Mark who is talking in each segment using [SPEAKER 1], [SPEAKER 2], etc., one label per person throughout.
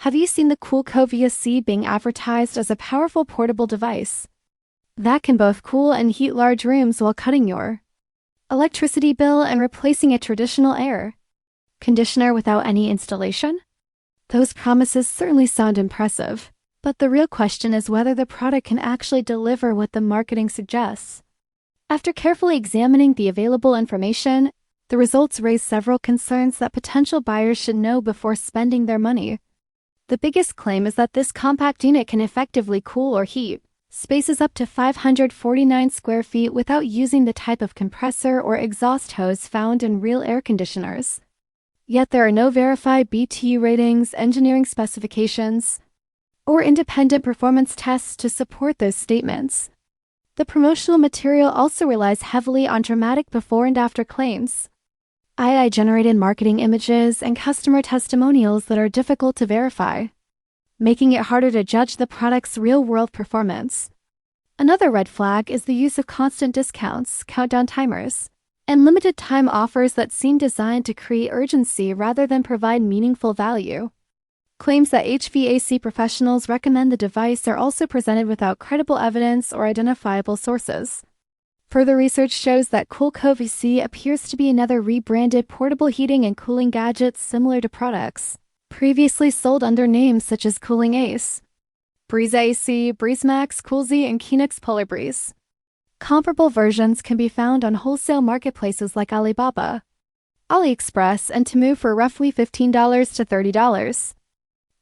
[SPEAKER 1] Have you seen the Cool Cove AC being advertised as a powerful portable device that can both cool and heat large rooms while cutting your electricity bill and replacing a traditional air conditioner without any installation? Those promises certainly sound impressive, but the real question is whether the product can actually deliver what the marketing suggests. After carefully examining the available information, the results raise several concerns that potential buyers should know before spending their money. The biggest claim is that this compact unit can effectively cool or heat spaces up to 549 square feet without using the type of compressor or exhaust hose found in real air conditioners. Yet there are no verified BTU ratings, engineering specifications, or independent performance tests to support those statements. The promotional material also relies heavily on dramatic before and after claims, AI-generated marketing images, and customer testimonials that are difficult to verify, making it harder to judge the product's real-world performance. Another red flag is the use of constant discounts, countdown timers, and limited-time offers that seem designed to create urgency rather than provide meaningful value. Claims that HVAC professionals recommend the device are also presented without credible evidence or identifiable sources. Further research shows that Cool Cove AC appears to be another rebranded portable heating and cooling gadget similar to products previously sold under names such as Cooling Ace, Breeze AC, BreezeMax, CoolZ, and Kinix Polar Breeze. Comparable versions can be found on wholesale marketplaces like Alibaba, AliExpress, and Temu for roughly $15 to $30.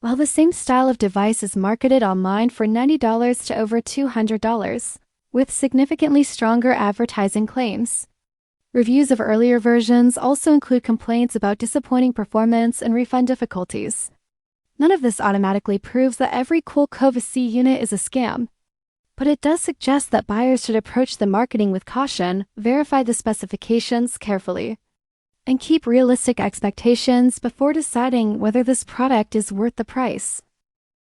[SPEAKER 1] While the same style of device is marketed online for $90 to over $200, with significantly stronger advertising claims. Reviews of earlier versions also include complaints about disappointing performance and refund difficulties. None of this automatically proves that every Cool Cove AC unit is a scam, but it does suggest that buyers should approach the marketing with caution, verify the specifications carefully, and keep realistic expectations before deciding whether this product is worth the price.